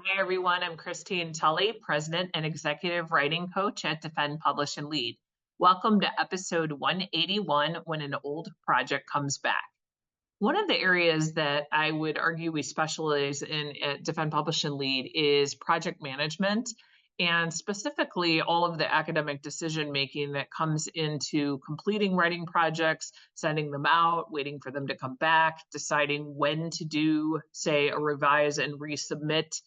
Hi, everyone. I'm Christine Tulley, President and Executive Writing Coach at Defend, Publish, and Lead. Welcome to episode 181, When an Old Project Comes Back. One of the areas that I would argue we specialize in at Defend, Publish, and Lead is project management, and specifically all of the academic decision making that comes into completing writing projects, sending them out, waiting for them to come back, deciding when to do, say, a revise and resubmit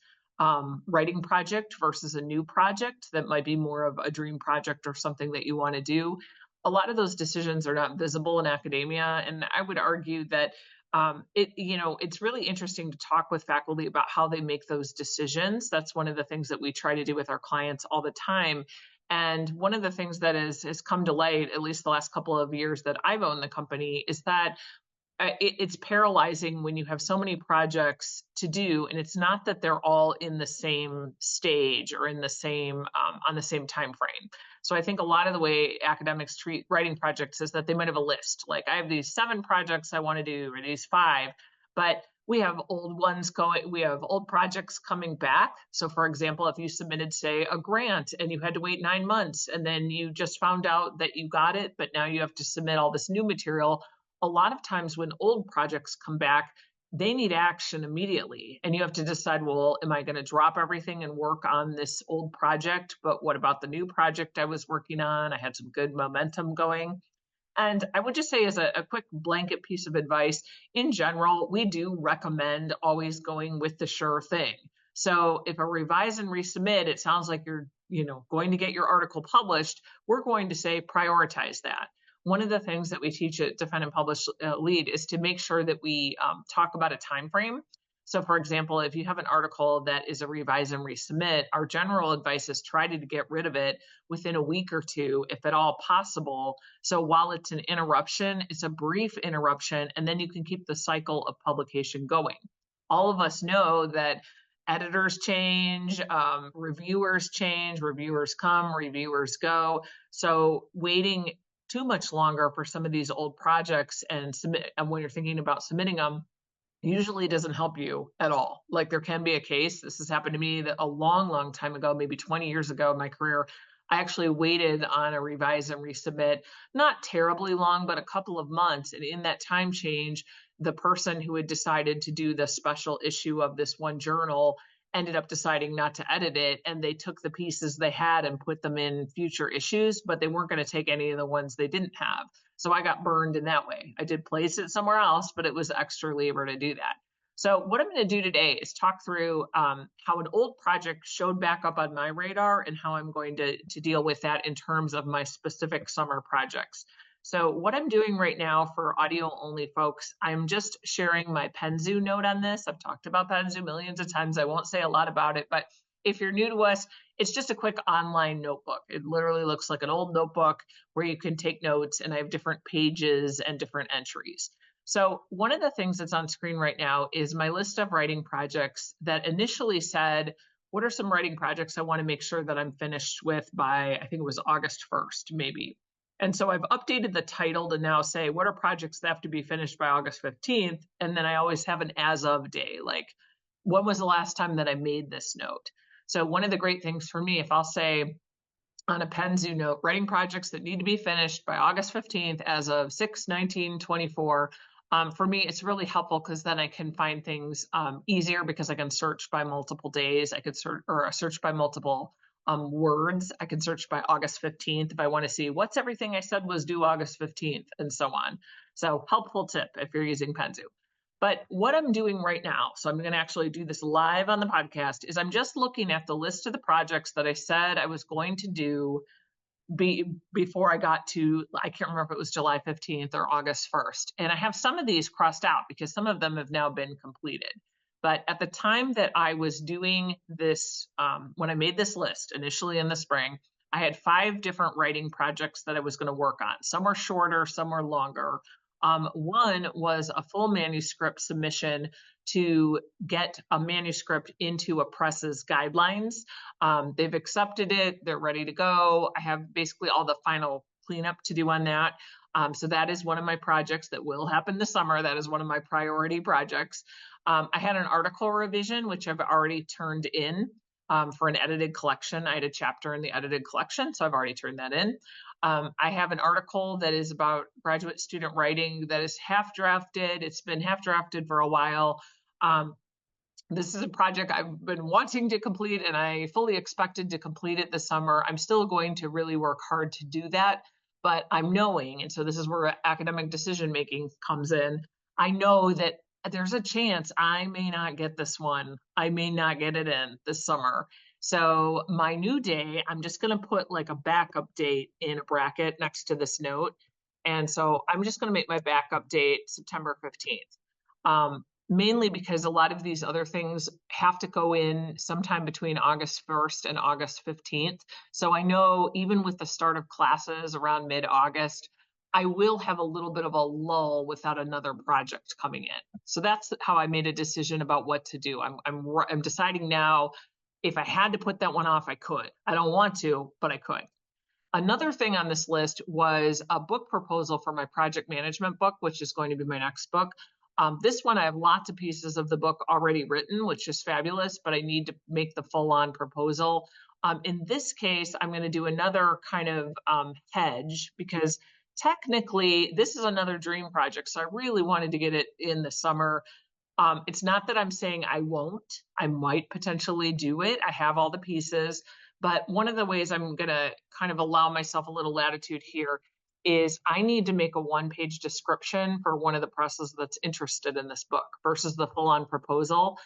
writing project versus a new project that might be more of a dream project or something that you want to do. A lot of those decisions are not visible in academia, and I would argue that it's really interesting to talk with faculty about how they make those decisions. That's one of the things that we try to do with our clients all the time. And one of the things that has come to light, at least the last couple of years that I've owned the company, is that it's paralyzing when you have so many projects to do, and it's not that they're all in the same stage or in the same on the same time frame. So I think a lot of the way academics treat writing projects is that they might have a list, like I have these 7 projects I want to do, or these 5, but we have old ones going, we have old projects coming back. So for example, if you submitted, say, a grant and you had to wait 9 months and then you just found out that you got it, but now you have to submit all this new material. A lot of times when old projects come back, they need action immediately. And you have to decide, well, am I going to drop everything and work on this old project? But what about the new project I was working on? I had some good momentum going. And I would just say, as a quick blanket piece of advice, in general, we do recommend always going with the sure thing. So if a revise and resubmit, it sounds like you're going to get your article published, we're going to say prioritize that. One of the things that we teach at Defend and Publish Lead is to make sure that we talk about a time frame. So for example, if you have an article that is a revise and resubmit, our general advice is try to get rid of it within a week or 2, if at all possible. So while it's an interruption, it's a brief interruption, and then you can keep the cycle of publication going. All of us know that editors change, reviewers change, reviewers come, reviewers go. So waiting too much longer for some of these old projects and when you're thinking about submitting them usually doesn't help you at all. Like there can be a case, this has happened to me that a long time ago, maybe 20 years ago in my career, I actually waited on a revise and resubmit, not terribly long, but a couple of months. And in that time change, the person who had decided to do the special issue of this one journal ended up deciding not to edit it, and they took the pieces they had and put them in future issues, but they weren't going to take any of the ones they didn't have. So I got burned in that way. I did place it somewhere else, but it was extra labor to do that. So what I'm going to do today is talk through how an old project showed back up on my radar and how I'm going to deal with that in terms of my specific summer projects. So what I'm doing right now for audio only folks, I'm just sharing my Penzu note on this. I've talked about Penzu millions of times. I won't say a lot about it, but if you're new to us, it's just a quick online notebook. It literally looks like an old notebook where you can take notes, and I have different pages and different entries. So one of the things that's on screen right now is my list of writing projects that initially said, what are some writing projects I want to make sure that I'm finished with by, I think it was August 1st, maybe. And so I've updated the title to now say, what are projects that have to be finished by August 15th? And then I always have an as of day, like when was the last time that I made this note? So one of the great things for me, if I'll say on a Penzu note, writing projects that need to be finished by August 15th as of 6/19/24, for me, it's really helpful because then I can find things easier because I can search by multiple days. I could search by multiple words. I can search by August 15th if I want to see what's everything I said was due August 15th and so on. So helpful tip if you're using Penzu. But what I'm doing right now, so I'm going to actually do this live on the podcast, is I'm just looking at the list of the projects that I said I was going to do before I got to, I can't remember if it was July 15th or August 1st. And I have some of these crossed out because some of them have now been completed. But at the time that I was doing this, when I made this list initially in the spring, I had 5 different writing projects that I was going to work on. Some were shorter, some were longer. One was a full manuscript submission to get a manuscript into a press's guidelines. They've accepted it, they're ready to go. I have basically all the final cleanup to do on that. So that is one of my projects that will happen this summer. That is one of my priority projects. I had an article revision, which I've already turned in for an edited collection. I had a chapter in the edited collection, so I've already turned that in. I have an article that is about graduate student writing that is half drafted. It's been half drafted for a while. This is a project I've been wanting to complete, and I fully expected to complete it this summer. I'm still going to really work hard to do that, but I'm knowing, and so this is where academic decision making comes in. I know that there's a chance I may not get this one. I may not get it in this summer. So my new day, I'm just going to put like a backup date in a bracket next to this note. And so I'm just going to make my backup date September 15th. Mainly because a lot of these other things have to go in sometime between August 1st and August 15th. So I know even with the start of classes around mid-August, I will have a little bit of a lull without another project coming in. So that's how I made a decision about what to do. I'm deciding now, if I had to put that one off, I could. I don't want to, but I could. Another thing on this list was a book proposal for my project management book, which is going to be my next book. This one, I have lots of pieces of the book already written, which is fabulous, but I need to make the full-on proposal. In this case, I'm going to do another kind of hedge, because technically this is another dream project. So I really wanted to get it in the summer. It's not that I'm saying I won't. I might potentially do it. I have all the pieces. But one of the ways I'm going to kind of allow myself a little latitude here is I need to make a one-page description for one of the presses that's interested in this book versus the full-on proposal.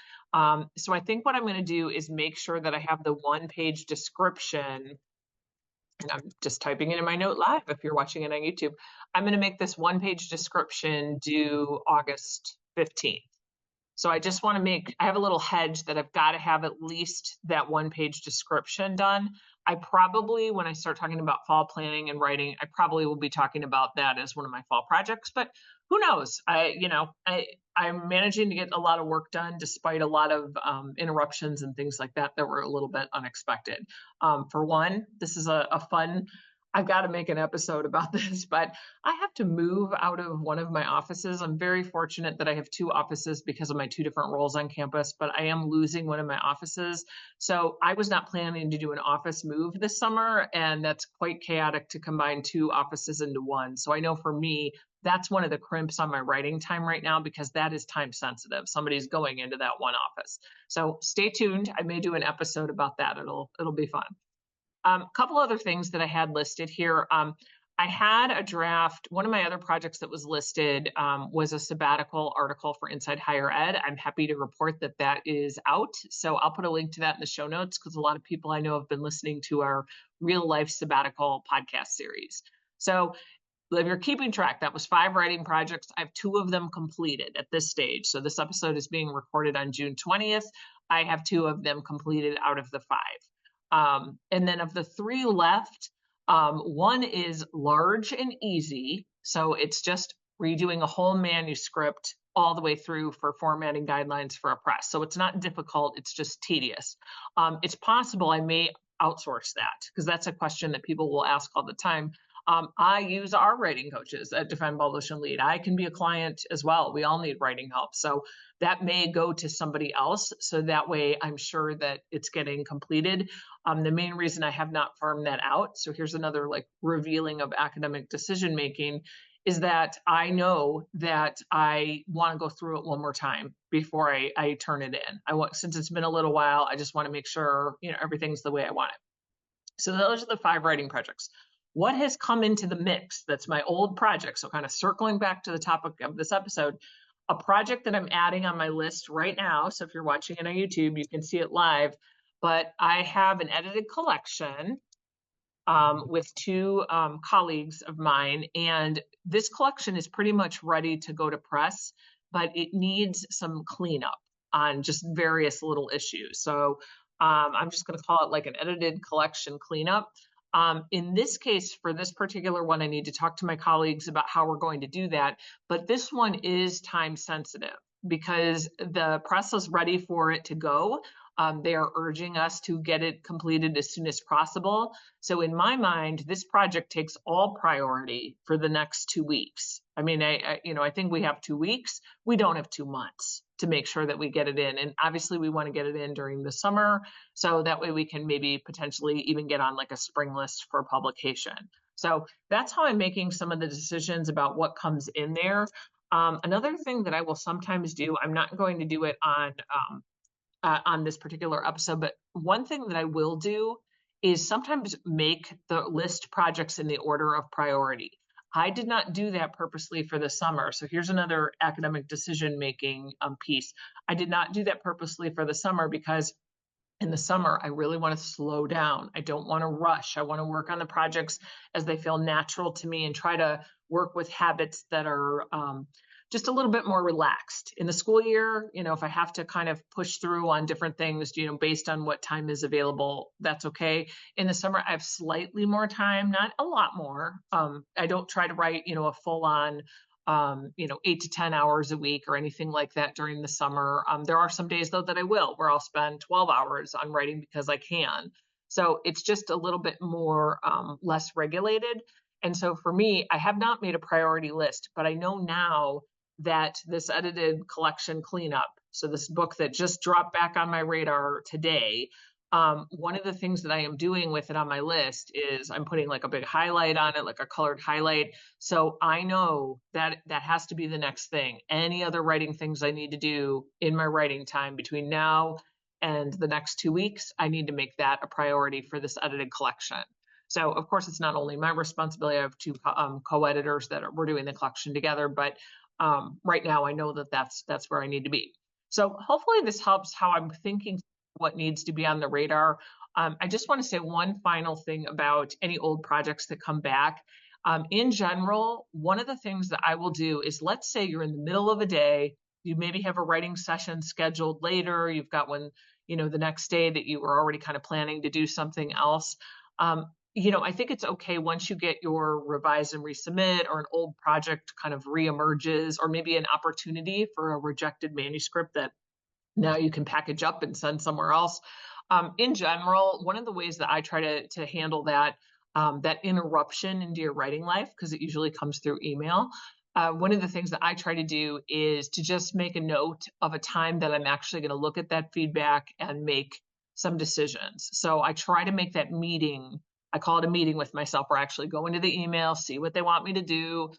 So I think what I'm going to do is make sure that I have the one-page description, and I'm just typing it in my note live if you're watching it on YouTube. I'm going to make this one-page description due August 15th. So I just want to I have a little hedge that I've got to have at least that one-page description done. I probably, when I start talking about fall planning and writing, I probably will be talking about that as one of my fall projects, but who knows? I'm managing to get a lot of work done despite a lot of interruptions and things like that were a little bit unexpected. For one, this is a fun, I've got to make an episode about this, but I have to move out of one of my offices. I'm very fortunate that I have two offices because of my two different roles on campus, but I am losing one of my offices. So I was not planning to do an office move this summer, and that's quite chaotic to combine two offices into one. So I know for me, that's one of the crimps on my writing time right now, because that is time sensitive. Somebody's going into that one office. So stay tuned. I may do an episode about that. It'll be fun. A couple other things that I had listed here. I had a draft. One of my other projects that was listed was a sabbatical article for Inside Higher Ed. I'm happy to report that that is out. So I'll put a link to that in the show notes, because a lot of people I know have been listening to our real life sabbatical podcast series. So if you're keeping track, that was 5 writing projects. I have 2 of them completed at this stage. So this episode is being recorded on June 20th. I have 2 of them completed out of the 5. And then of the 3 left, 1 is large and easy. So it's just redoing a whole manuscript all the way through for formatting guidelines for a press. So it's not difficult, it's just tedious. It's possible I may outsource that, because that's a question that people will ask all the time. I use our writing coaches at Defend, Publish, and Lead. I can be a client as well. We all need writing help. So that may go to somebody else. So that way I'm sure that it's getting completed. The main reason I have not farmed that out, so here's another like revealing of academic decision making, is that I know that I want to go through it one more time before I turn it in. Since it's been a little while, I just want to make sure everything's the way I want it. So those are the 5 writing projects. What has come into the mix that's my old project? So kind of circling back to the topic of this episode, a project that I'm adding on my list right now. So if you're watching it on YouTube, you can see it live, but I have an edited collection with 2 colleagues of mine. And this collection is pretty much ready to go to press, but it needs some cleanup on just various little issues. So I'm just going to call it like an edited collection cleanup. In this case, for this particular one, I need to talk to my colleagues about how we're going to do that. But this one is time sensitive because the press is ready for it to go. They are urging us to get it completed as soon as possible. So in my mind, this project takes all priority for the next 2 weeks. I mean, I think we have 2 weeks. We don't have 2 months to make sure that we get it in. And obviously we want to get it in during the summer. So that way we can maybe potentially even get on like a spring list for publication. So that's how I'm making some of the decisions about what comes in there. Another thing that I will sometimes do, I'm not going to do it on this particular episode, but one thing that I will do is sometimes make the list projects in the order of priority. I did not do that purposely for the summer. So here's another academic decision-making piece. I did not do that purposely for the summer because in the summer, I really want to slow down. I don't want to rush. I want to work on the projects as they feel natural to me and try to work with habits that are just a little bit more relaxed. In the school year, if I have to kind of push through on different things, based on what time is available, that's okay. In the summer, I have slightly more time, not a lot more. I don't try to write, a full on 8 to 10 hours a week or anything like that during the summer. There are some days though that I will, where I'll spend 12 hours on writing because I can. So it's just a little bit more less regulated. And so for me, I have not made a priority list, but I know now that this edited collection cleanup, so this book that just dropped back on my radar today, one of the things that I am doing with it on my list is I'm putting like a big highlight on it, like a colored highlight. So I know that that has to be the next thing. Any other writing things I need to do in my writing time between now and the next 2 weeks, I need to make that a priority for this edited collection. So of course, it's not only my responsibility. I have two co-editors that we're doing the collection together, but right now I know that that's where I need to be. So hopefully this helps how I'm thinking what needs to be on the radar. I just want to say one final thing about any old projects that come back. In general, one of the things that I will do is, let's say you're in the middle of a day, you maybe have a writing session scheduled later, you've got one, the next day that you were already kind of planning to do something else. I think it's okay once you get your revise and resubmit, or an old project kind of reemerges, or maybe an opportunity for a rejected manuscript that now you can package up and send somewhere else. In general, one of the ways that I try to handle that interruption into your writing life, because it usually comes through email, one of the things that I try to do is to just make a note of a time that I'm actually going to look at that feedback and make some decisions. So I try to make that meeting, I call it a meeting with myself, where I actually go into the email, see what they want me to do,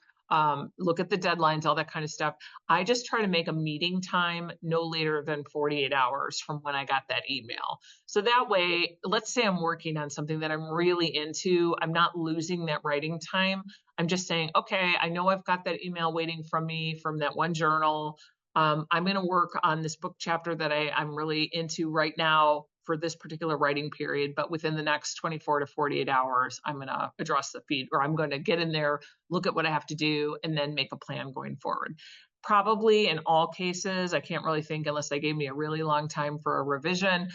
look at the deadlines, all that kind of stuff. I just try to make a meeting time no later than 48 hours from when I got that email. So that way, let's say I'm working on something that I'm really into, I'm not losing that writing time. I'm just saying, okay, I know I've got that email waiting from me from that one journal. I'm going to work on this book chapter that I'm really into right now for this particular writing period, but within the next 24 to 48 hours, I'm going to address the feed, or I'm going to get in there, look at what I have to do, and then make a plan going forward. Probably in all cases, I can't really think unless they gave me a really long time for a revision.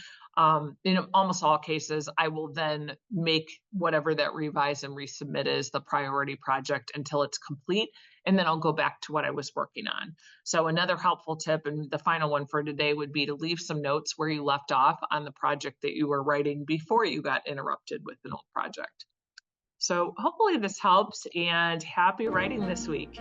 In almost all cases, I will then make whatever that revise and resubmit is the priority project until it's complete, and then I'll go back to what I was working on. So another helpful tip, and the final one for today, would be to leave some notes where you left off on the project that you were writing before you got interrupted with an old project. So hopefully this helps, and happy writing this week.